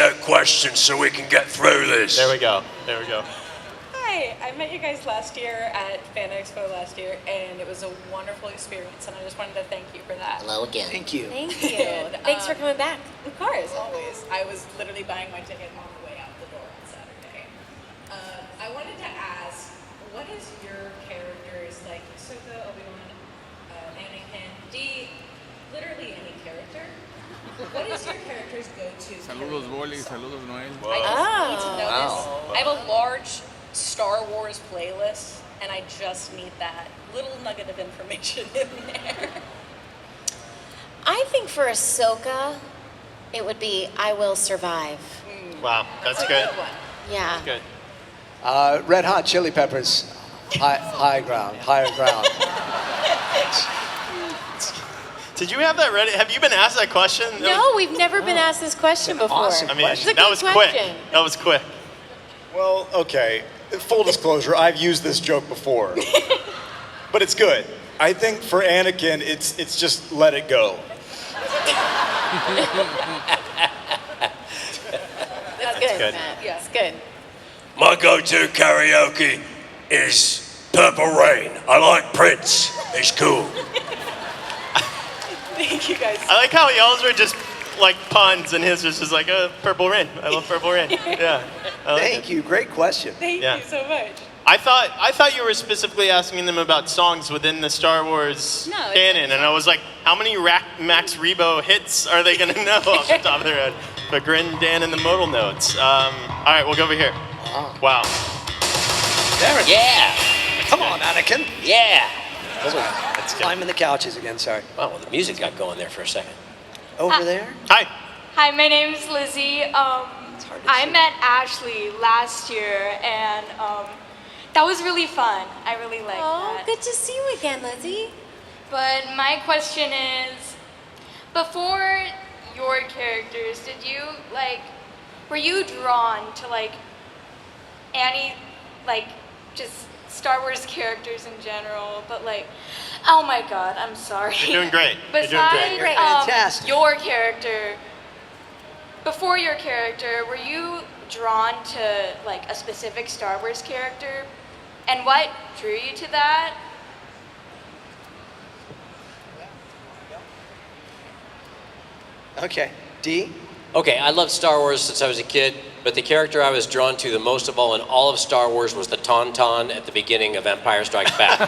no questions so we can get through this. There we go. There we go. Hi, I met you guys last year at Fan Expo last year, and it was a wonderful experience, and I just wanted to thank you for that. Hello again. Thank you. Thank you. And, Thanks for coming back. Of course, always. I was literally buying my ticket on the way out the door on Saturday. I wanted to ask, what is your character's, like, Ahsoka, Obi-Wan, Anakin, D, literally any character? What is your character's go-to? Saludos, Boli. Saludos, Noel. I just need to know this. I have a large Star Wars playlist, and I just need that little nugget of information in there. I think for Ahsoka, it would be I Will Survive. Wow, that's a good. one. Yeah. Good. Red Hot Chili Peppers, higher ground. Did you have that ready? Have you been asked that question? No, we've never been asked this question before. awesome I mean, It's a that good was question. quick. That was quick. Well, okay. Full disclosure, I've used this joke before, but it's good. I think for Anakin, it's just let it go. That's good, good. Matt. Yeah. It's good. My go-to karaoke is Purple Rain. I like Prince. It's cool. Thank you guys. I like how y'all's were just like puns, and his was just like, Purple Rain. I love Purple Rain. Yeah. I like Thank it. you. Great question. Thank Yeah. you so much. I thought you were specifically asking them about songs within the Star Wars No, it's- canon, and I was like, how many Max Rebo hits are they gonna know off the top of their head? But Grin, Dan, and the modal notes. All right, we'll go over here. Wow. There it is. Yeah. Come on, Anakin. Yeah. That's good. Climbing the couches again, sorry. Wow, well, the music got going there for a second. Over there? Hi. Hi, my name's Lizzie. hard to I see. met Ashley last year, and that was really fun. I really liked Oh, that. good to see you again, Lizzie. But my question is, before your characters, were you drawn to any, just Star Wars characters in general? But oh my God, I'm sorry. You're doing great. You're doing Besides great. Fantastic. your character, before your character, were you drawn to a specific Star Wars character? And what drew you to that? Okay. D? Okay, I loved Star Wars since I was a kid, but the character I was drawn to the most of all in all of Star Wars was the Tauntaun at the beginning of Empire Strikes Back.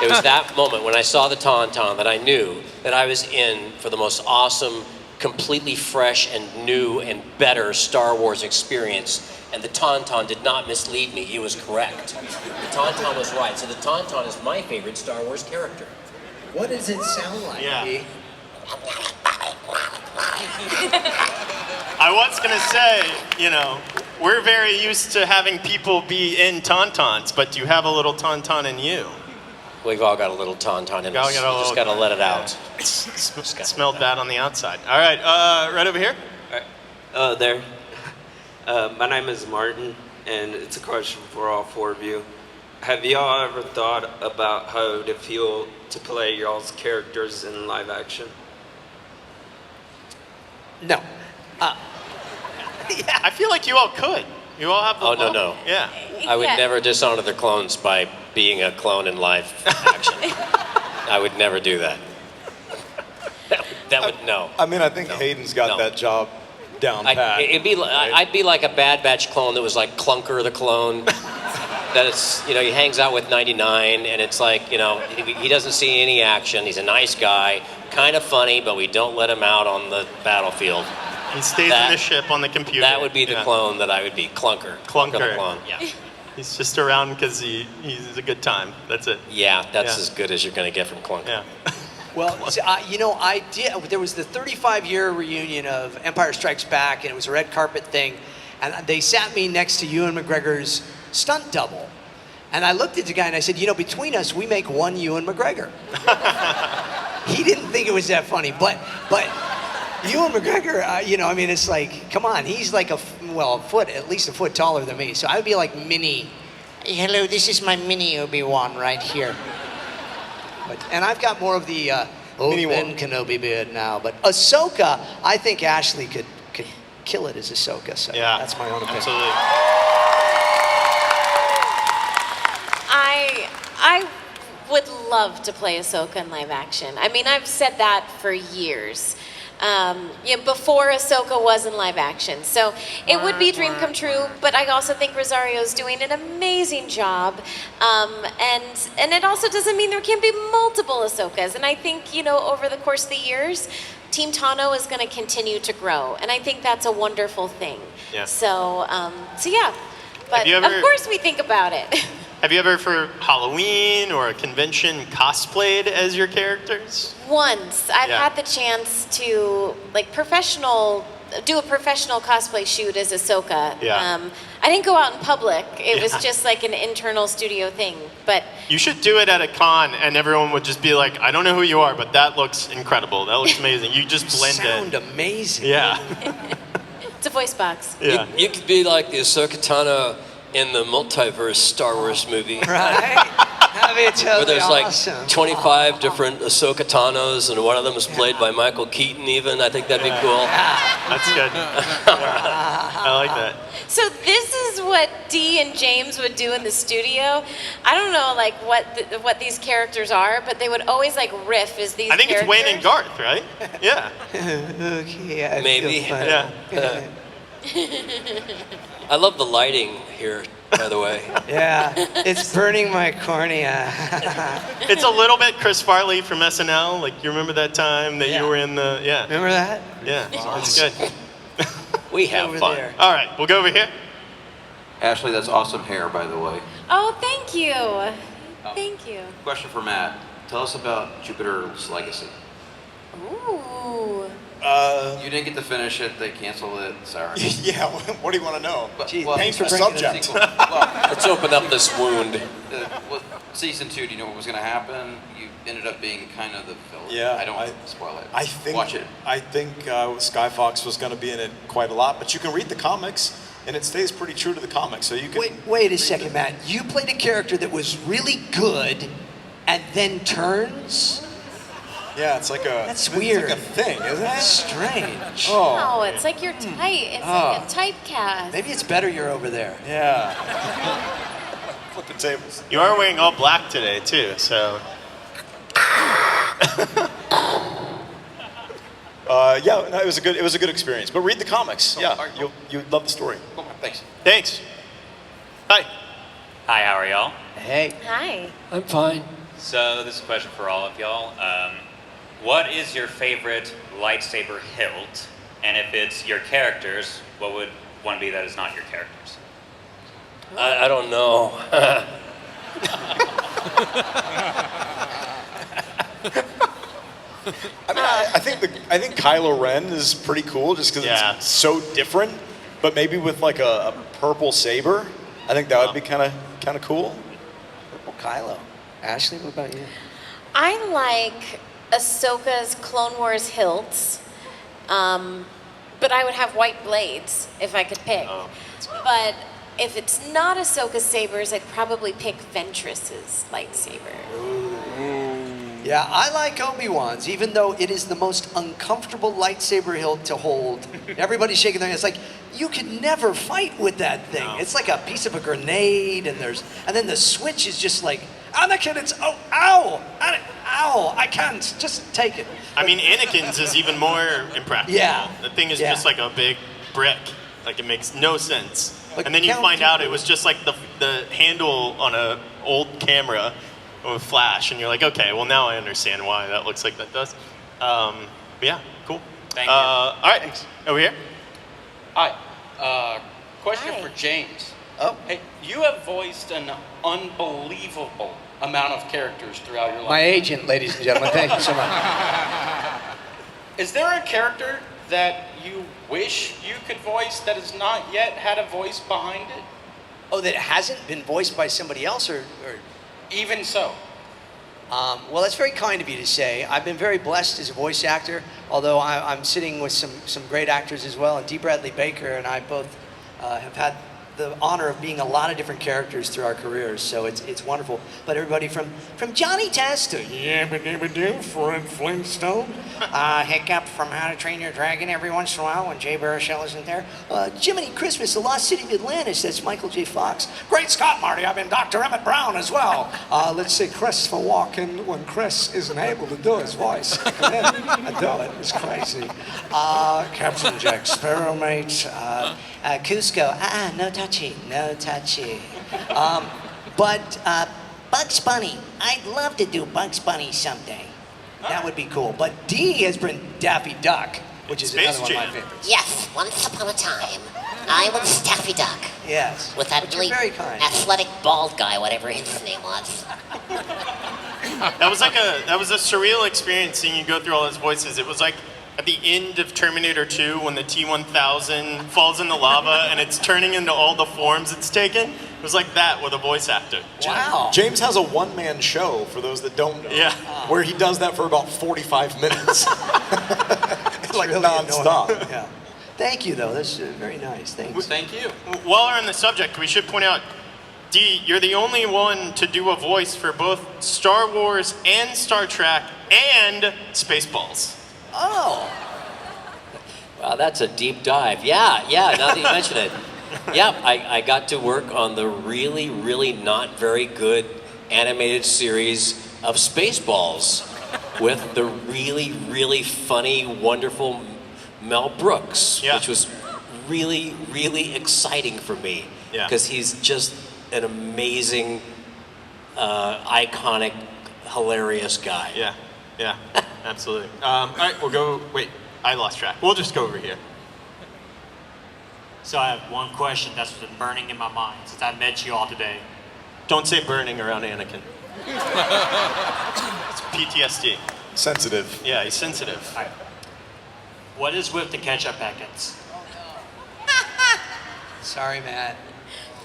It was that moment when I saw the Tauntaun that I knew that I was in for the most awesome, completely fresh and new and better Star Wars experience. And the Tauntaun did not mislead me, he was correct. The Tauntaun was right, so the Tauntaun is my favorite Star Wars character. What does it sound like, Yeah. D? I was gonna say, we're very used to having people be in Tauntauns, but you have a little Tauntaun in you. We've all got a little Tauntaun in We all us. got a You just little- gotta let it out. Smelled bad on the outside. All right, right over here. There. My name is Martin, and it's a question for all four of you. Have y'all ever thought about how it would feel to play y'all's characters in live action? No. I feel like you all could. You all have the Oh, no, love. no. Yeah. I would Yeah. never dishonor their clones by being a clone in live action. I would never do that. That would no. I mean, I think Hayden's got No. that job down pat. I'd be like a Bad Batch clone that was like Clunker the clone. That it's, he hangs out with 99, and it's like, he doesn't see any action. He's a nice guy, kind of funny, but we don't let him out on the battlefield. He stays That- in the ship on the computer. That would be the Yeah. clone that I would be. Clunker. Clunker. the clone. Yeah. He's just around because he's a good time. That's it. Yeah, that's Yeah. as good as you're going to get from Clunker. Yeah. Well, see, I did. There was the 35-year reunion of Empire Strikes Back, and it was a red carpet thing, and they sat me next to Ewan McGregor's stunt double, and I looked at the guy and I said, between us, we make one Ewan McGregor. He didn't think it was that funny, but Ewan McGregor, it's like, come on, he's like at least a foot taller than me, so I would be like mini. Hello, this is my mini Obi-Wan right here. And I've got more of the old Mini Ben one. Kenobi beard now. But Ahsoka, I think Ashley could kill it as Ahsoka. So Yeah. that's my own opinion. Absolutely. I would love to play Ahsoka in live action. I mean, I've said that for years. Before Ahsoka was in live action. So it would be a dream come true, but I also think Rosario's doing an amazing job. And it also doesn't mean there can't be multiple Ahsokas. And I think, over the course of the years, Team Tano is going to continue to grow. And I think that's a wonderful thing. Yeah. So yeah. But of course we think about it. Have you ever, for Halloween or a convention, cosplayed as your characters? Once I've Yeah. had the chance to do a professional cosplay shoot as Ahsoka. Yeah. I didn't go out in public. It was Yeah. just like an internal studio thing. But You should do it at a con, and everyone would just be like, I don't know who you are, but that looks incredible. That looks amazing. You just blend Sound in. amazing. Yeah. it's a voice box. Yeah. You could be like the Ahsoka Tano in the multiverse Star Wars movie. Right? That'd be totally Where there's like awesome. 25 different Ahsoka Tanos, and one of them is played by Michael Keaton even. I think that'd be cool. That's good. I like that. So this is what Dee and James would do in the studio. I don't know like what these characters are, but they would always like riff as these I think it's characters. Wayne and Garth, right? Yeah. Okay, I Maybe. feel Yeah. I love the lighting here, by the way. Yeah, it's burning my cornea. It's a little bit Chris Farley from SNL. Like, you remember that time that Yeah. you were in the, yeah. Remember that? Yeah, it's good. We have Over fun. there. All right, we'll go over here. Ashley, that's awesome hair, by the way. Oh, thank you. Thank you. Question for Matt. Tell us about Jupiter's Legacy. Ooh. You didn't get to finish it. They canceled it. Sorry. Yeah, what do you want to know? Gee, well, thanks for the bringing it subject. Sequel, well, Let's open up this wound. well, season 2, do you know what was going to happen? You ended up being kind of the villain. Yeah, I don't want to spoil it. I think Watch it. I think Skyfox was going to be in it quite a lot, but you can read the comics, and it stays pretty true to the comics. So you can Wait a second, Matt. You played a character that was really good and then turns? Yeah, it's like a That's it's weird. like a thing, isn't it? Strange. Oh, it's like you're tight. It's like a typecast. Maybe it's better you're over there. Yeah. Flipping tables. You are wearing all black today, too, so. Yeah, no, it was a good experience. But read the comics. Yeah, you'd love the story. Cool. Thanks. Thanks. Hi. Hi, how are y'all? Hey. Hi. I'm fine. So this is a question for all of y'all. What is your favorite lightsaber hilt? And if it's your characters, what would one be that is not your characters? I don't know. I mean, I think Kylo Ren is pretty cool just because Yeah. it's so different. But maybe with like a purple saber, I think that would be kind of cool. Purple Kylo. Ashley, what about you? I like Ahsoka's Clone Wars hilts, but I would have white blades if I could pick. But if it's not Ahsoka's sabers, I'd probably pick Ventress's lightsaber. Yeah, I like Obi-Wan's, even though it is the most uncomfortable lightsaber hilt to hold. Everybody's shaking their head. It's like, you could never fight with that thing. No. It's like a piece of a grenade, and then the switch is just like, Anakin, it's, oh, ow, ow, I can't, just take it. I mean, Anakin's is even more impractical. Yeah. The thing is Yeah. just like a big brick. Like, it makes no sense. Like, And then you Count find out Dooku. it was just like the handle on a old camera with flash, and you're like, okay, well now I understand why that looks like that does. But yeah, cool. Thank you. All right, over here. Hi. Question Hi. for James. Oh. Hey, you have voiced an unbelievable amount of characters throughout your life. My agent, ladies and gentlemen, thank you so much. Is there a character that you wish you could voice that has not yet had a voice behind it? Oh, that hasn't been voiced by somebody else, or Even so. well, that's very kind of you to say. I've been very blessed as a voice actor, although I'm sitting with some great actors as well. And D. Bradley Baker and I both have had the honor of being a lot of different characters through our careers, so it's wonderful. But everybody from Johnny Test to Yabba-Dabba-Doo, Fred Flintstone, Hiccup from How to Train Your Dragon every once in a while when Jay Baruchel isn't there, Jiminy Christmas, The Lost City of Atlantis, that's Michael J. Fox. Great Scott, Marty, I've been Dr. Emmett Brown as well. Let's say Christopher Walken when Chris isn't able to do his voice. Come in and do it. It's crazy. Captain Jack Sparrow, mate. Cusco, no touchy, no touchy. But Bugs Bunny, I'd love to do Bugs Bunny someday. That would be cool. But D has been Daffy Duck, which is another one of my favorites. Yes, once upon a time, I was Daffy Duck. Yes. With that But really you're very kind. athletic bald guy, whatever his name was. That was a surreal experience seeing you go through all those voices. It was like at the end of Terminator 2 when the T-1000 falls in the lava and it's turning into all the forms it's taken. It was like that with a voice actor. Wow. James has a one-man show, for those that don't know, Yeah. where he does that for about 45 minutes. Like really non-stop. annoying. Yeah. Thank you, though. That's very nice. Thanks. Thank you. While we're on the subject, we should point out, D, you're the only one to do a voice for both Star Wars and Star Trek and Spaceballs. Oh. Wow, that's a deep dive. Yeah, now that you mention it. Yeah, I got to work on the really, really not very good animated series of Spaceballs with the really, really funny, wonderful Mel Brooks, which was really, really exciting for me. Yeah. Because he's just an amazing, iconic, hilarious guy. Yeah, absolutely. All right, we'll go, wait, I lost track. We'll just go over here. So I have one question that's been burning in my mind since I met you all today. Don't say burning around Anakin. It's PTSD. Sensitive. Yeah, he's sensitive. All right. What is with the ketchup packets? Sorry, Matt.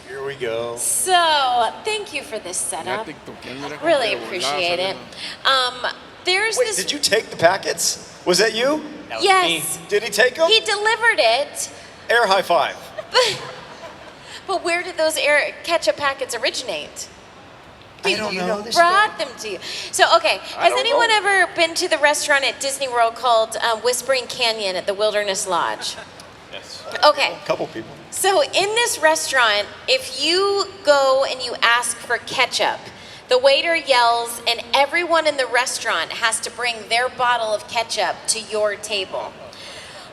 Here we go. So, thank you for this setup. Really appreciate it. There's Wait, this. did you take the packets? Was that you? That was Yes. Did he take them? He delivered it. Air high five. But where did those ketchup packets originate? I don't know. This Brought them to you. So, okay, has don't anyone know. ever been to the restaurant at Disney World called Whispering Canyon at the Wilderness Lodge? Yes. Okay. A couple people. So in this restaurant, if you go and you ask for ketchup, the waiter yells and everyone in the restaurant has to bring their bottle of ketchup to your table.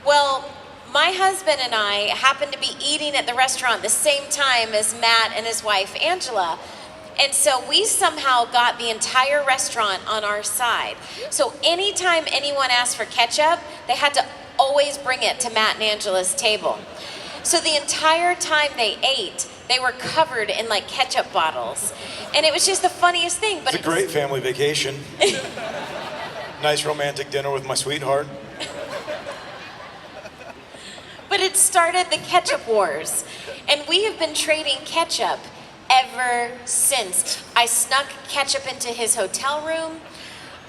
Well, my husband and I happened to be eating at the restaurant the same time as Matt and his wife Angela. And so we somehow got the entire restaurant on our side. So anytime anyone asked for ketchup, they had to always bring it to Matt and Angela's table. So the entire time they ate, they were covered in like ketchup bottles. And it was just the funniest thing. But It's a great family vacation. Nice romantic dinner with my sweetheart. But it started the ketchup wars. And we have been trading ketchup ever since. I snuck ketchup into his hotel room.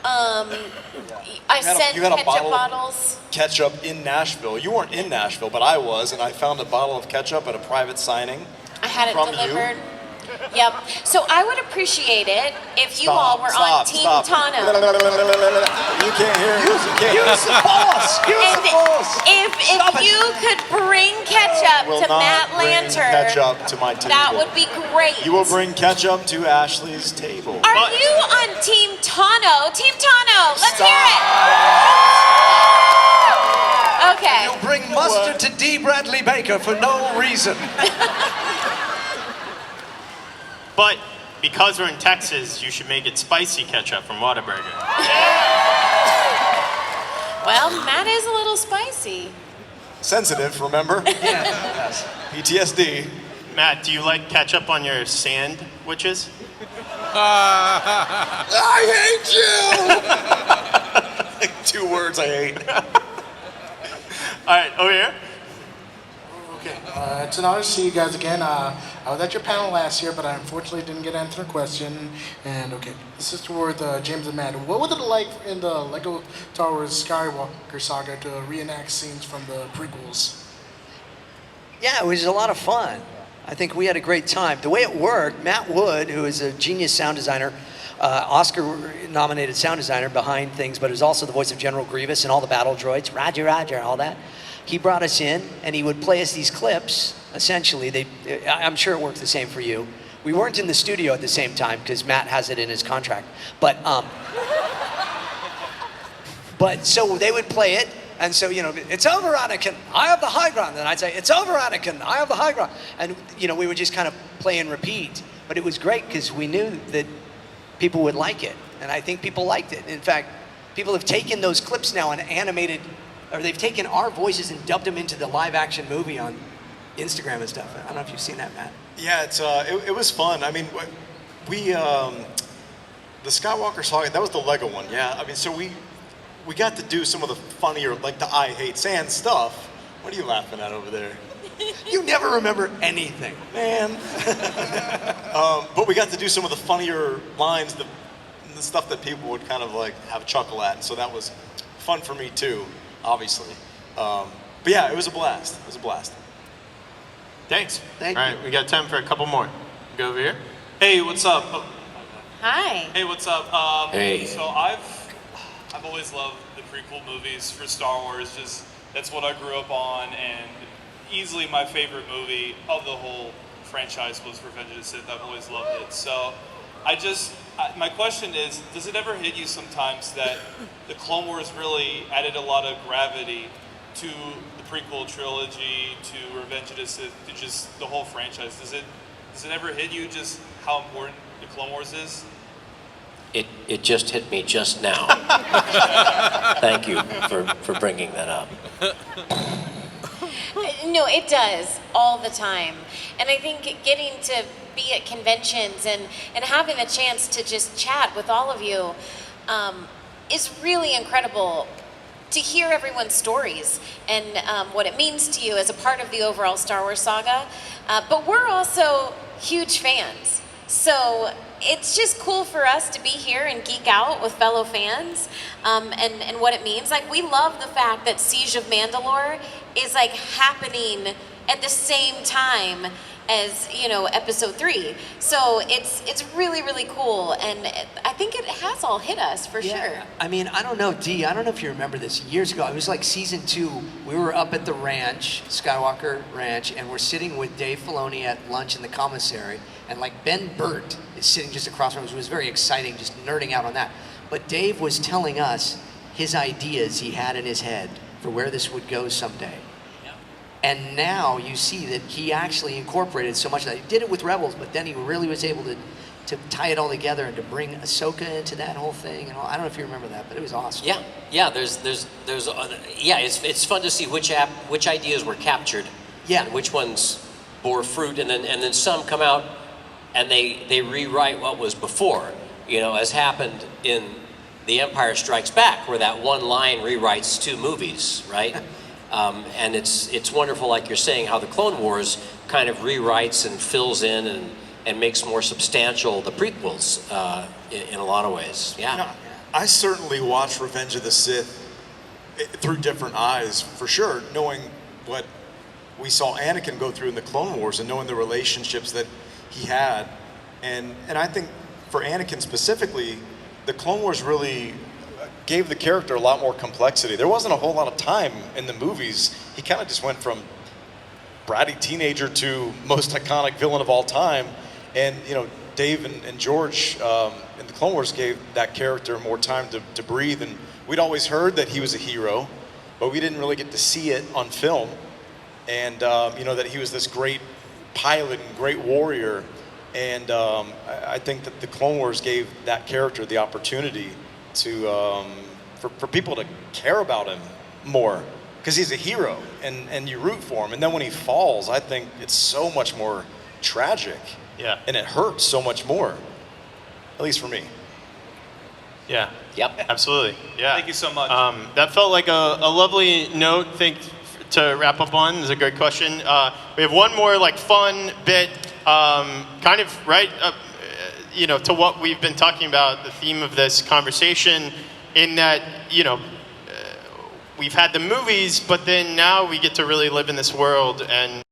I sent you had a ketchup bottle of bottles. Ketchup in Nashville. You weren't in Nashville, but I was, and I found a bottle of ketchup at a private signing. I had it from delivered. You. Yep. So I would appreciate it if you all were on Team Tano. You can't hear. Use the boss. Use the boss. If you could bring ketchup Will to not Matt bring Lanter, ketchup to my table. that would be great. You will bring ketchup to Ashley's table. Are you on Team Tano? Team Tano, let's hear it. Okay. You'll bring mustard to D. Bradley Baker for no reason. But because we're in Texas, you should make it spicy ketchup from Whataburger. Well, Matt is a little spicy. Sensitive, remember? Yes. PTSD. Matt, do you like ketchup on your sandwiches? I hate you! 2 words I hate. All right, over here. Okay, it's an honor to see you guys again. I was at your panel last year, but I unfortunately didn't get to answer a question. And okay, this is toward James and Matt. What was it like in the Lego Star Wars Skywalker saga to reenact scenes from the prequels? Yeah, it was a lot of fun. I think we had a great time. The way it worked, Matt Wood, who is a genius sound designer, Oscar-nominated sound designer behind things, but is also the voice of General Grievous and all the battle droids, Roger, Roger, all that. He brought us in, and he would play us these clips. Essentially, I'm sure it worked the same for you. We weren't in the studio at the same time because Matt has it in his contract. But so they would play it, and so, it's over, Anakin, I have the high ground. And I'd say, it's over, Anakin, I have the high ground. And, we would just kind of play and repeat. But it was great because we knew that people would like it. And I think people liked it. In fact, people have taken those clips now and animated, or they've taken our voices and dubbed them into the live action movie on Instagram and stuff. I don't know if you've seen that, Matt. Yeah, it was fun. I mean, we the Skywalker Saga, that was the Lego one. Yeah, I mean, so we got to do some of the funnier, like the I hate sand stuff. What are you laughing at over there? You never remember anything, man. But we got to do some of the funnier lines, the stuff that people would kind of like have a chuckle at, and so that was fun for me too, obviously. But yeah, it was a blast. It was a blast. Thanks. Thank you. All right, we got time for a couple more. Go over here. Hey, what's up? Hi. Hey, what's up? Hey. So I've always loved the prequel movies for Star Wars. Just that's what I grew up on, and easily my favorite movie of the whole franchise was Revenge of the Sith. I've always loved it. So my question is, does it ever hit you sometimes that the Clone Wars really added a lot of gravity to the prequel trilogy, to Revenge of the Sith, to just the whole franchise? Does it ever hit you just how important the Clone Wars is? It just hit me just now. Thank you for bringing that up. No, it does all the time. And I think getting to be at conventions and having the chance to just chat with all of you is really incredible to hear everyone's stories and what it means to you as a part of the overall Star Wars saga. But we're also huge fans. So it's just cool for us to be here and geek out with fellow fans and what it means. Like, we love the fact that Siege of Mandalore is like happening at the same time as episode 3. So it's really, really cool, and I think it has all hit us for sure. I mean, I don't know, Dee, I don't know if you remember this. Years ago, it was like season 2, we were up at the ranch, Skywalker Ranch, and we're sitting with Dave Filoni at lunch in the commissary, and like Ben Burt is sitting just across from us. It was very exciting, just nerding out on that. But Dave was telling us his ideas he had in his head for where this would go someday. And now you see that he actually incorporated so much of that. He did it with Rebels, but then he really was able to tie it all together and to bring Ahsoka into that whole thing. And all. I don't know if you remember that, but it was awesome. Yeah. It's fun to see which ideas were captured. Yeah. And which ones bore fruit, and then some come out and they rewrite what was before. As happened in The Empire Strikes Back, where that one line rewrites 2 movies, right? And it's wonderful, like you're saying, how the Clone Wars kind of rewrites and fills in and makes more substantial the prequels in a lot of ways. Yeah. I certainly watched Revenge of the Sith through different eyes, for sure, knowing what we saw Anakin go through in the Clone Wars and knowing the relationships that he had. And I think for Anakin specifically, the Clone Wars really gave the character a lot more complexity. There wasn't a whole lot of time in the movies. He kind of just went from bratty teenager to most iconic villain of all time. And Dave and George in the Clone Wars gave that character more time to breathe. And we'd always heard that he was a hero, but we didn't really get to see it on film. And that he was this great pilot and great warrior. And I think that the Clone Wars gave that character the opportunity to for people to care about him more, because he's a hero and you root for him. And then when he falls, I think it's so much more tragic. Yeah. And it hurts so much more, at least for me. Yeah. Yep. Absolutely. Yeah. Thank you so much. That felt like a lovely note to wrap up on. It's a great question. We have one more fun bit, kind of right to what we've been talking about, the theme of this conversation, in that, we've had the movies, but then now we get to really live in this world, and